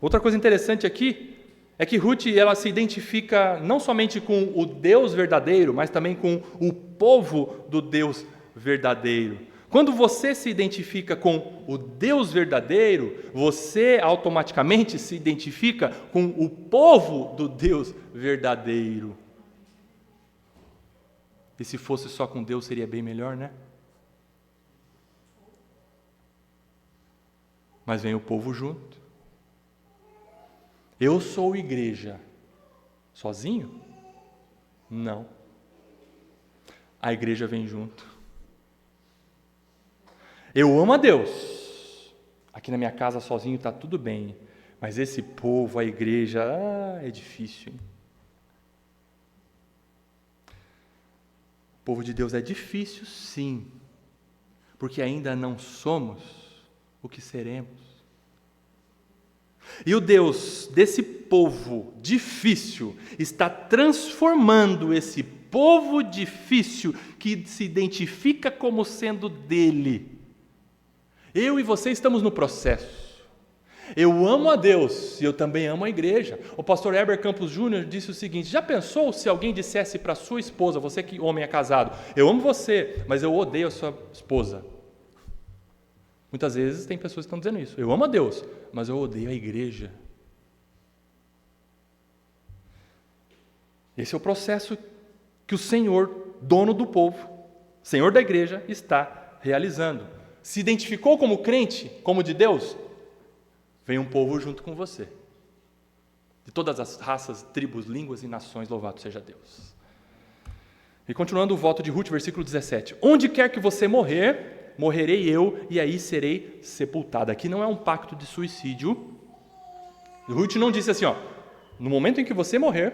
Outra coisa interessante aqui é que Ruth ela se identifica não somente com o Deus verdadeiro, mas também com o povo do Deus verdadeiro. Quando você se identifica com o Deus verdadeiro, você automaticamente se identifica com o povo do Deus verdadeiro. E se fosse só com Deus seria bem melhor, né? Mas vem o povo junto. Eu sou igreja. Sozinho? Não. A igreja vem junto. Eu amo a Deus. Aqui na minha casa sozinho está tudo bem. Mas esse povo, a igreja, é difícil. Hein? O povo de Deus é difícil, sim. Porque ainda não somos o que seremos. E o Deus desse povo difícil está transformando esse povo difícil que se identifica como sendo dele. Eu e você estamos no processo. Eu amo a Deus e eu também amo a igreja. O pastor Heber Campos Júnior disse o seguinte: já pensou se alguém dissesse para sua esposa, você que homem é casado, eu amo você, mas eu odeio a sua esposa? Muitas vezes tem pessoas que estão dizendo isso. Eu amo a Deus, mas eu odeio a igreja. Esse é o processo que o Senhor, dono do povo, Senhor da igreja, está realizando. Se identificou como crente, como de Deus? Vem um povo junto com você. De todas as raças, tribos, línguas e nações, louvado seja Deus. E continuando o voto de Ruth, versículo 17. Onde quer que você morrer, morrerei eu, e aí serei sepultada. Aqui não é um pacto de suicídio. Ruth não disse assim, no momento em que você morrer,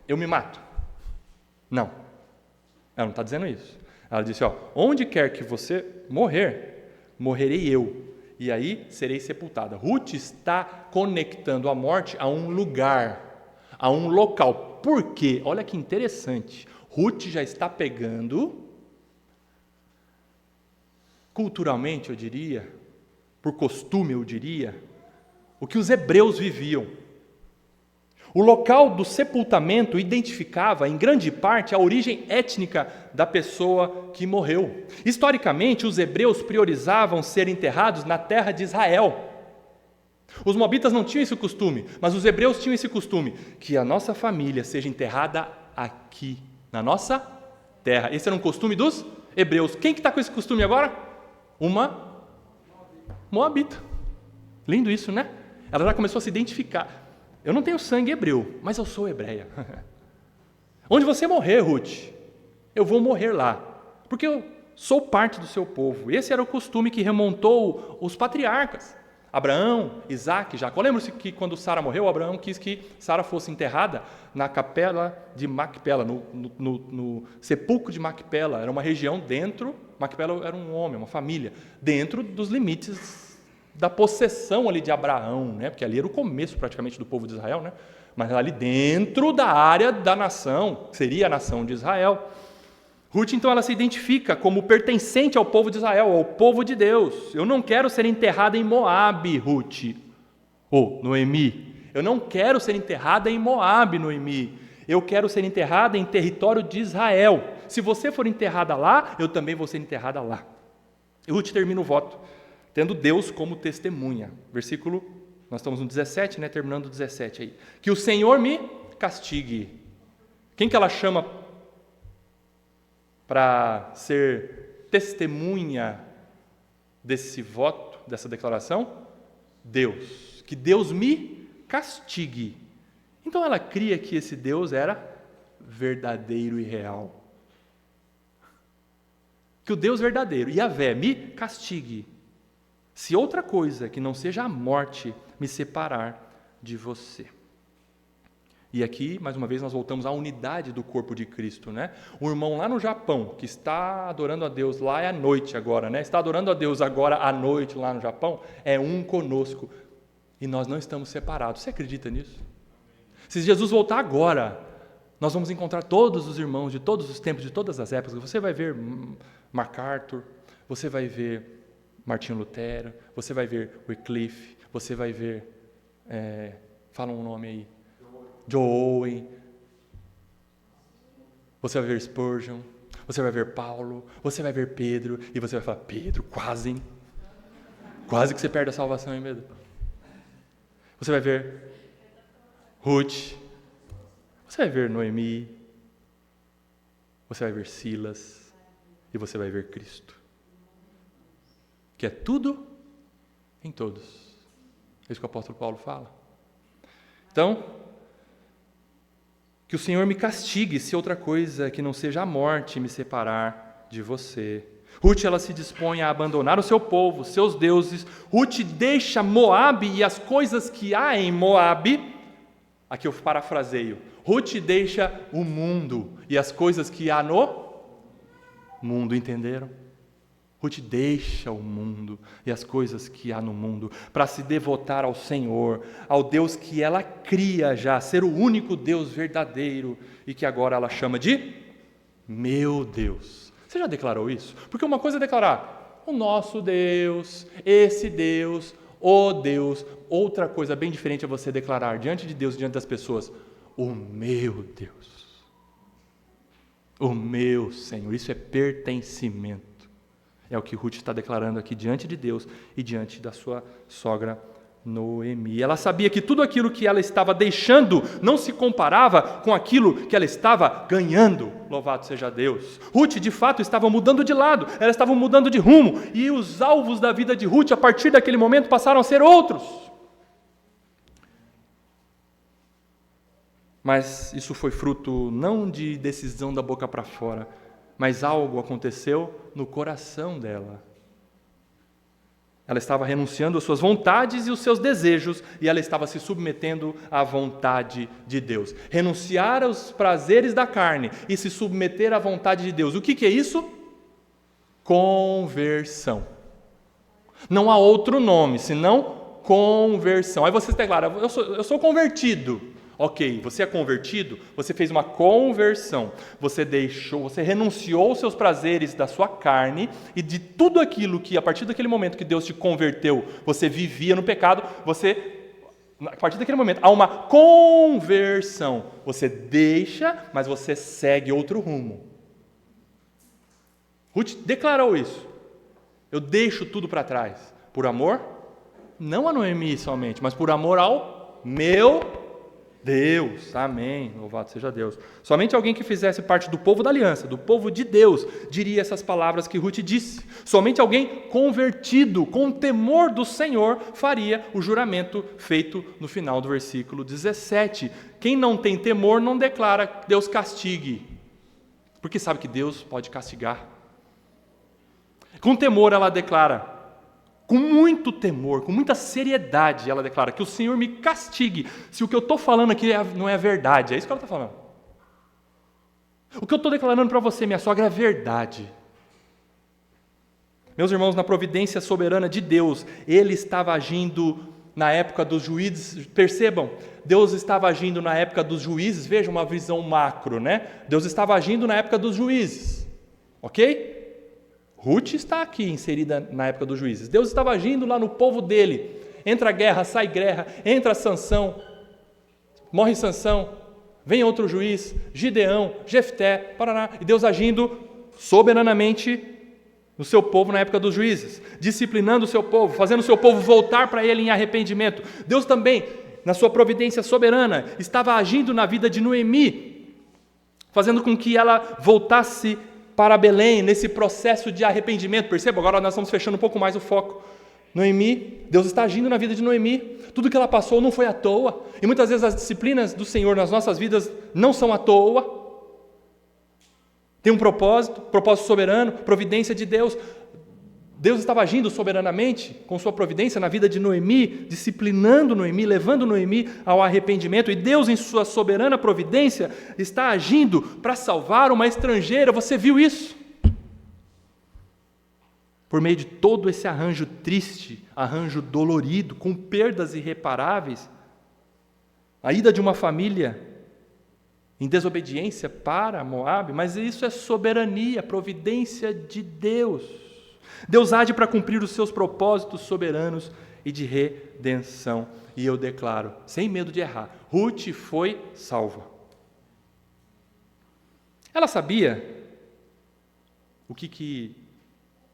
eu me mato. Não. Ela não está dizendo isso. Ela disse, onde quer que você morrer, morrerei eu, e aí serei sepultada. Ruth está conectando a morte a um lugar, a um local. Por quê? Olha que interessante. Ruth já está pegando, culturalmente eu diria, por costume eu diria, o que os hebreus viviam. O local do sepultamento identificava, em grande parte, a origem étnica da pessoa que morreu. Historicamente, os hebreus priorizavam ser enterrados na terra de Israel. Os moabitas não tinham esse costume, mas os hebreus tinham esse costume, que a nossa família seja enterrada aqui, na nossa terra. Esse era um costume dos hebreus. Quem que está com esse costume agora? Uma moabita. Lindo isso, né? Ela já começou a se identificar. Eu não tenho sangue hebreu, mas eu sou hebreia. Onde você morrer, Ruth, eu vou morrer lá, porque eu sou parte do seu povo. Esse era o costume que remontou os patriarcas. Abraão, Isaac, Jacó. Lembra-se que quando Sara morreu, Abraão quis que Sara fosse enterrada na capela de Macpela, no sepulcro de Macpela. Era uma região dentro, Macpela era um homem, uma família, dentro dos limites da possessão ali de Abraão, né? Porque ali era o começo praticamente do povo de Israel, né? Mas ali dentro da área da nação, seria a nação de Israel. Ruth, então, ela se identifica como pertencente ao povo de Israel, ao povo de Deus. Eu não quero ser enterrada em Moabe, Ruth, ou Noemi. Eu não quero ser enterrada em Moabe, Noemi. Eu quero ser enterrada em território de Israel. Se você for enterrada lá, eu também vou ser enterrada lá. E Ruth termina o voto, tendo Deus como testemunha. Versículo, nós estamos no 17, né? Terminando o 17 aí. Que o Senhor me castigue. Quem que ela chama para ser testemunha desse voto, dessa declaração? Deus. Que Deus me castigue. Então ela cria que esse Deus era verdadeiro e real. Que o Deus verdadeiro, Yahvé, me castigue, se outra coisa que não seja a morte me separar de você. E aqui, mais uma vez, nós voltamos à unidade do corpo de Cristo, né? O irmão lá no Japão, que está adorando a Deus, lá é à noite agora, né? Está adorando a Deus agora à noite lá no Japão, é um conosco. E nós não estamos separados. Você acredita nisso? Se Jesus voltar agora, nós vamos encontrar todos os irmãos de todos os tempos, de todas as épocas. Você vai ver MacArthur, você vai ver Martinho Lutero, você vai ver Wycliffe, você vai ver, fala um nome aí, John Owen, você vai ver Spurgeon, você vai ver Paulo, você vai ver Pedro, e você vai falar, Pedro, quase, hein? Quase que você perde a salvação, hein, Pedro? Você vai ver Ruth, você vai ver Noemi, você vai ver Silas, e você vai ver Cristo, que é tudo em todos. É isso que o apóstolo Paulo fala. Então, que o Senhor me castigue se outra coisa que não seja a morte me separar de você. Ruth, ela se dispõe a abandonar o seu povo, seus deuses. Ruth deixa Moabe e as coisas que há em Moabe. Aqui eu parafraseio. Ruth deixa o mundo e as coisas que há no mundo, entenderam? Ruth deixa o mundo e as coisas que há no mundo para se devotar ao Senhor, ao Deus que ela cria já, ser o único Deus verdadeiro e que agora ela chama de meu Deus. Você já declarou isso? Porque uma coisa é declarar o nosso Deus, esse Deus, o Deus. Outra coisa bem diferente é você declarar diante de Deus, diante das pessoas, o meu Deus, o meu Senhor. Isso é pertencimento. É o que Ruth está declarando aqui diante de Deus e diante da sua sogra Noemi. Ela sabia que tudo aquilo que ela estava deixando não se comparava com aquilo que ela estava ganhando. Louvado seja Deus. Ruth, de fato, estava mudando de lado, ela estava mudando de rumo, e os alvos da vida de Ruth, a partir daquele momento, passaram a ser outros. Mas isso foi fruto não de decisão da boca para fora, mas algo aconteceu no coração dela. Ela estava renunciando às suas vontades e os seus desejos, e ela estava se submetendo à vontade de Deus. Renunciar aos prazeres da carne e se submeter à vontade de Deus. O que é isso? Conversão. Não há outro nome, senão conversão. Aí você declara, eu sou convertido. Ok, você é convertido, você fez uma conversão, você renunciou aos seus prazeres da sua carne e de tudo aquilo que, a partir daquele momento que Deus te converteu, você vivia no pecado, a partir daquele momento, há uma conversão. Você deixa, mas você segue outro rumo. Ruth declarou isso. Eu deixo tudo para trás. Por amor, não a Noemi somente, mas por amor ao meu Deus, amém, louvado seja Deus. Somente alguém que fizesse parte do povo da aliança, do povo de Deus, diria essas palavras que Ruth disse. Somente alguém convertido, com temor do Senhor, faria o juramento feito no final do versículo 17. Quem não tem temor não declara que Deus castigue, porque sabe que Deus pode castigar. Com temor ela declara, com muito temor, com muita seriedade, ela declara que o Senhor me castigue se o que eu estou falando aqui não é verdade. É isso que ela está falando. O que eu estou declarando para você, minha sogra, é verdade. Meus irmãos, na providência soberana de Deus, Ele estava agindo na época dos juízes. Percebam, Deus estava agindo na época dos juízes. Veja uma visão macro, né? Deus estava agindo na época dos juízes. Ok? Ruth está aqui inserida na época dos juízes. Deus estava agindo lá no povo dele. Entra guerra, sai guerra, entra Sansão, morre Sansão, vem outro juiz, Gideão, Jefté, Paraná, e Deus agindo soberanamente no seu povo na época dos juízes, disciplinando o seu povo, fazendo o seu povo voltar para ele em arrependimento. Deus também, na sua providência soberana, estava agindo na vida de Noemi, fazendo com que ela voltasse para Belém, nesse processo de arrependimento. Perceba, agora nós estamos fechando um pouco mais o foco. Noemi, Deus está agindo na vida de Noemi. Tudo que ela passou não foi à toa. E muitas vezes as disciplinas do Senhor nas nossas vidas não são à toa. Tem um propósito soberano, providência de Deus. Deus estava agindo soberanamente, com sua providência, na vida de Noemi, disciplinando Noemi, levando Noemi ao arrependimento. E Deus, em sua soberana providência, está agindo para salvar uma estrangeira. Você viu isso? Por meio de todo esse arranjo triste, arranjo dolorido, com perdas irreparáveis, a ida de uma família em desobediência para Moabe, mas isso é soberania, providência de Deus. Deus age para cumprir os seus propósitos soberanos e de redenção. E eu declaro, sem medo de errar, Ruth foi salva. Ela sabia o que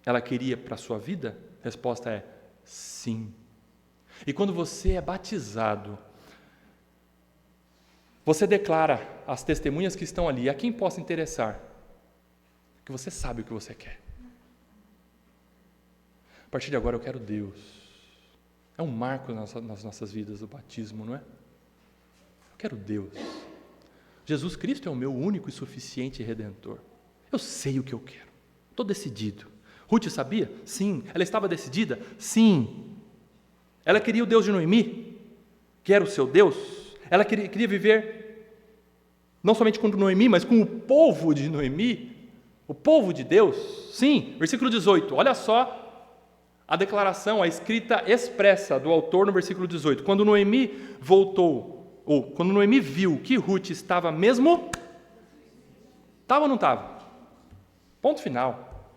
ela queria para a sua vida? A resposta é sim. E quando você é batizado, você declara às testemunhas que estão ali, a quem possa interessar, que você sabe o que você quer. A partir de agora eu quero Deus. É um marco nas nossas vidas o batismo, não é? Eu quero Deus. Jesus Cristo é o meu único e suficiente Redentor. Eu sei o que eu quero. Estou decidido. Ruth sabia? Sim. Ela estava decidida? Sim. Ela queria o Deus de Noemi, que era o seu Deus. Ela queria viver não somente com Noemi, mas com o povo de Noemi, o povo de Deus. Sim. Versículo 18. Olha só a declaração, a escrita expressa do autor no versículo 18. Quando Noemi voltou, ou quando Noemi viu que Ruth estava mesmo, estava ou não estava? Ponto final.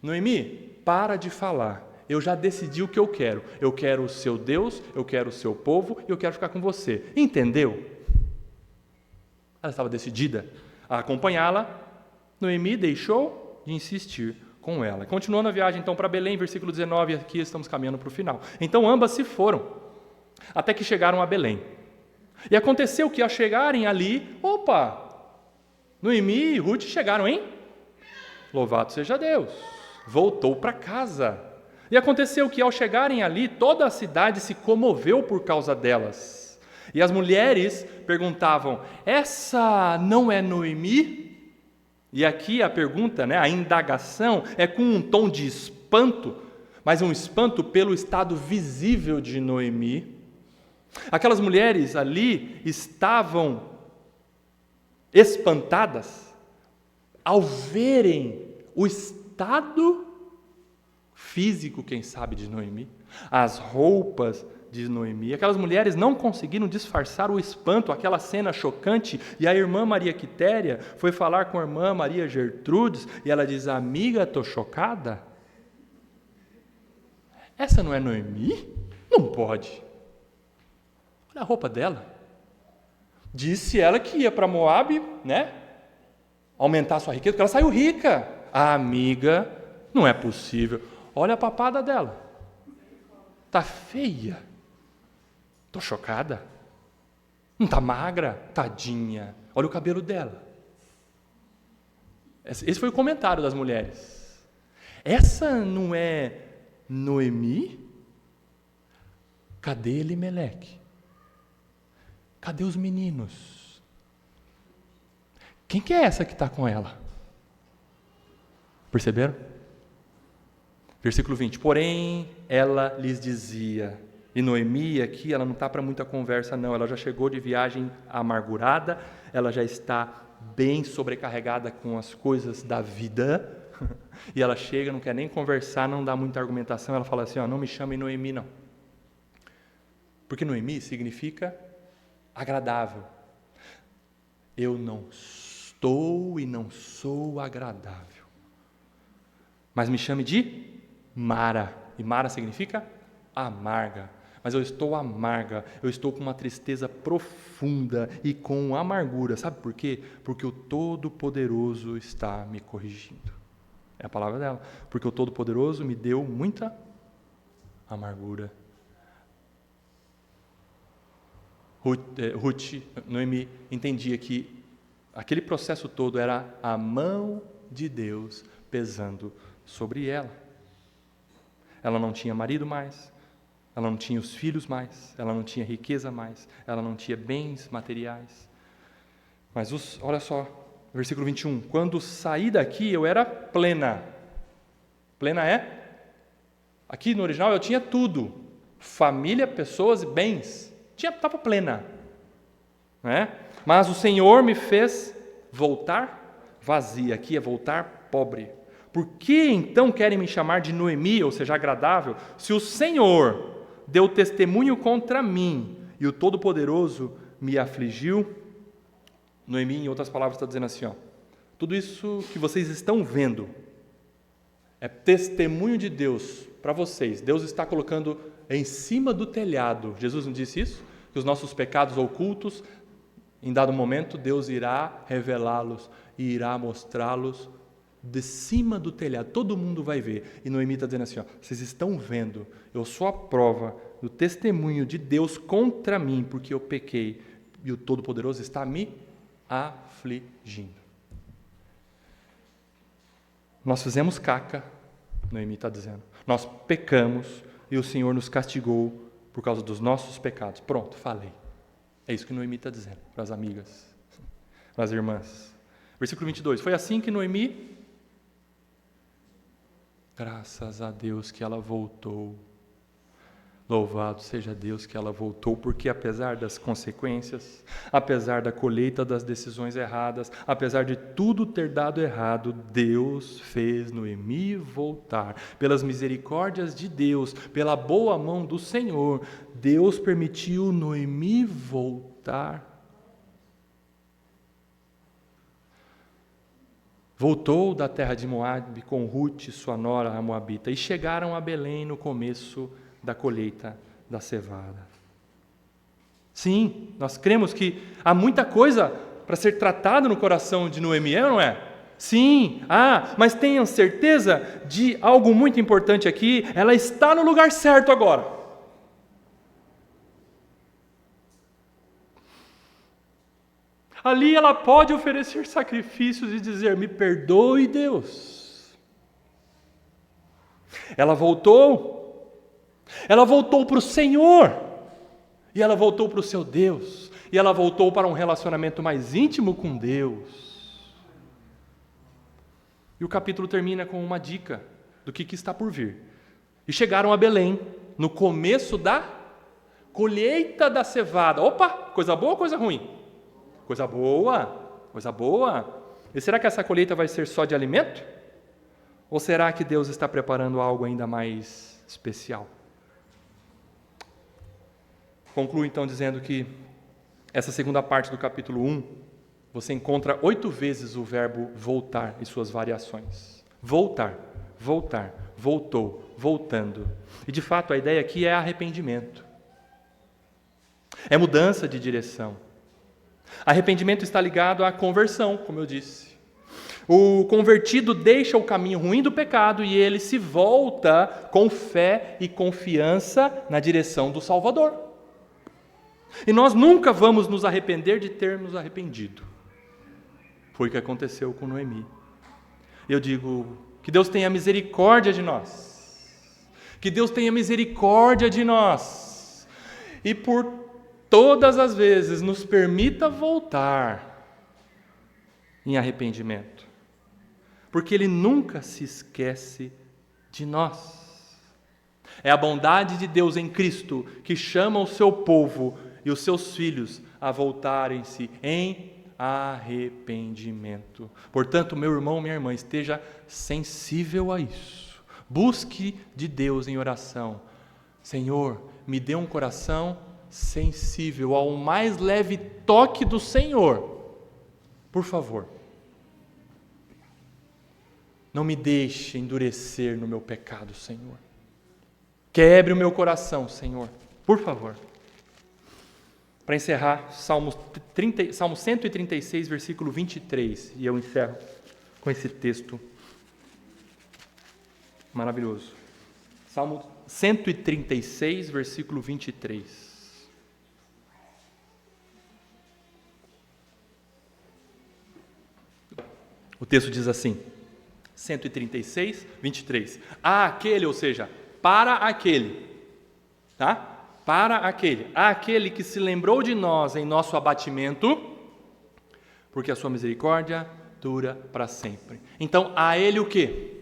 Noemi, para de falar. Eu já decidi o que eu quero. Eu quero o seu Deus, eu quero o seu povo e eu quero ficar com você. Entendeu? Ela estava decidida a acompanhá-la. Noemi deixou de insistir com ela. Continuando a viagem, então, para Belém, versículo 19, aqui estamos caminhando para o final. Então, ambas se foram, até que chegaram a Belém. E aconteceu que, ao chegarem ali, Noemi e Ruth chegaram, hein? Louvado seja Deus! Voltou para casa. E aconteceu que, ao chegarem ali, toda a cidade se comoveu por causa delas. E as mulheres perguntavam, essa não é Noemi? E aqui a pergunta, a indagação, é com um tom de espanto, mas um espanto pelo estado visível de Noemi. Aquelas mulheres ali estavam espantadas ao verem o estado físico, quem sabe, de Noemi, as roupas de Noemi. Aquelas mulheres não conseguiram disfarçar o espanto, aquela cena chocante, e a irmã Maria Quitéria foi falar com a irmã Maria Gertrudes, e ela diz, amiga, estou chocada? Essa não é Noemi? Não pode. Olha a roupa dela. Disse ela que ia para Moabe, aumentar a sua riqueza, porque ela saiu rica. Amiga, não é possível. Olha a papada dela. Está feia. Estou chocada. Não está magra? Tadinha. Olha o cabelo dela. Esse foi o comentário das mulheres. Essa não é Noemi? Cadê Elimeleque? Cadê os meninos? Quem que é essa que está com ela? Perceberam? Versículo 20. Porém, ela lhes dizia, e Noemi aqui, ela não está para muita conversa não, ela já chegou de viagem amargurada, ela já está bem sobrecarregada com as coisas da vida, e ela chega, não quer nem conversar, não dá muita argumentação, ela fala assim, não me chamem Noemi não. Porque Noemi significa agradável. Eu não estou e não sou agradável. Mas me chame de Mara. E Mara significa amarga. Mas eu estou amarga, eu estou com uma tristeza profunda e com amargura. Sabe por quê? Porque o Todo-Poderoso está me corrigindo. É a palavra dela. Porque o Todo-Poderoso me deu muita amargura. Noemi entendia que aquele processo todo era a mão de Deus pesando sobre ela. Ela não tinha marido mais, ela não tinha os filhos mais, ela não tinha riqueza mais, ela não tinha bens materiais. Mas olha só, versículo 21, quando saí daqui eu era plena. Plena aqui no original eu tinha tudo, família, pessoas e bens. Estava plena, mas o Senhor me fez voltar vazia, aqui é voltar pobre. Por que então querem me chamar de Noemi, ou seja, agradável, se o Senhor deu testemunho contra mim e o Todo-Poderoso me afligiu? Noemi, em outras palavras, está dizendo assim, tudo isso que vocês estão vendo é testemunho de Deus para vocês. Deus está colocando em cima do telhado. Jesus não disse isso? Que os nossos pecados ocultos, em dado momento, Deus irá revelá-los e irá mostrá-los de cima do telhado. Todo mundo vai ver. E Noemi está dizendo assim, vocês estão vendo, eu sou a prova do testemunho de Deus contra mim, porque eu pequei, e o Todo-Poderoso está me afligindo. Nós fizemos caca, Noemi está dizendo. Nós pecamos e o Senhor nos castigou por causa dos nossos pecados. Pronto, falei. É isso que Noemi está dizendo para as amigas, para as irmãs. Versículo 22. Foi assim que Noemi, graças a Deus que ela voltou. Louvado seja Deus que ela voltou, porque apesar das consequências, apesar da colheita das decisões erradas, apesar de tudo ter dado errado, Deus fez Noemi voltar. Pelas misericórdias de Deus, pela boa mão do Senhor, Deus permitiu Noemi voltar. Voltou da terra de Moabe com Rute, sua nora, a Moabita, e chegaram a Belém no começo da colheita da cevada. Sim, nós cremos que há muita coisa para ser tratada no coração de Noemi, é ou não é? Sim, mas tenham certeza de algo muito importante aqui, ela está no lugar certo agora. Ali ela pode oferecer sacrifícios e dizer, me perdoe, Deus. Ela voltou para o Senhor, e ela voltou para o seu Deus, e ela voltou para um relacionamento mais íntimo com Deus. E o capítulo termina com uma dica do que está por vir. E chegaram a Belém, no começo da colheita da cevada. Opa, coisa boa ou coisa ruim? Coisa boa, coisa boa. E será que essa colheita vai ser só de alimento? Ou será que Deus está preparando algo ainda mais especial? Concluo então dizendo que essa segunda parte do capítulo 1, você encontra 8 vezes o verbo voltar e suas variações. Voltar, voltar, voltou, voltando. E de fato a ideia aqui é arrependimento. É mudança de direção. Arrependimento está ligado à conversão, como eu disse. O convertido deixa o caminho ruim do pecado e ele se volta com fé e confiança na direção do Salvador. E nós nunca vamos nos arrepender de termos arrependido. Foi o que aconteceu com Noemi. Eu digo, que Deus tenha misericórdia de nós. Que Deus tenha misericórdia de nós. E por todas as vezes nos permita voltar em arrependimento. Porque Ele nunca se esquece de nós. É a bondade de Deus em Cristo que chama o seu povo e os seus filhos a voltarem-se em arrependimento. Portanto, meu irmão, minha irmã, esteja sensível a isso. Busque de Deus em oração. Senhor, me dê um coração sensível ao mais leve toque do Senhor. Por favor. Não me deixe endurecer no meu pecado, Senhor. Quebre o meu coração, Senhor. Por favor. Para encerrar, Salmo 136, versículo 23. E eu encerro com esse texto maravilhoso. Salmo 136, versículo 23. O texto diz assim, 136, 23. Aquele, ou seja, para aquele, tá? Para aquele que se lembrou de nós em nosso abatimento, porque a sua misericórdia dura para sempre. Então, a Ele o quê?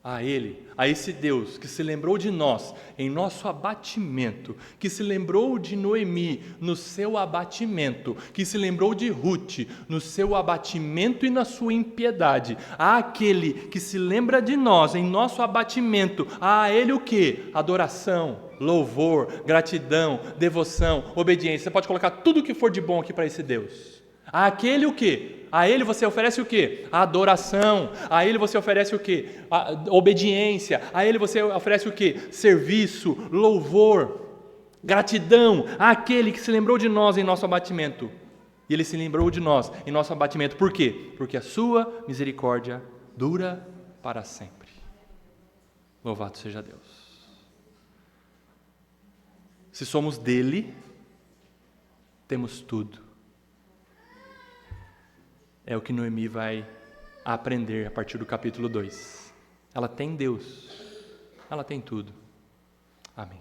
A esse Deus que se lembrou de nós em nosso abatimento, que se lembrou de Noemi no seu abatimento, que se lembrou de Rute no seu abatimento e na sua impiedade, aquele que se lembra de nós em nosso abatimento, a Ele o quê? Adoração, louvor, gratidão, devoção, obediência. Você pode colocar tudo o que for de bom aqui para esse Deus. Aquele o quê? A Ele você oferece o quê? A adoração. A Ele você oferece o quê? A obediência. A Ele você oferece o quê? Serviço, louvor, gratidão. Aquele que se lembrou de nós em nosso abatimento. E Ele se lembrou de nós em nosso abatimento. Por quê? Porque a sua misericórdia dura para sempre. Louvado seja Deus. Se somos dele, temos tudo. É o que Noemi vai aprender a partir do capítulo 2. Ela tem Deus, ela tem tudo. Amém.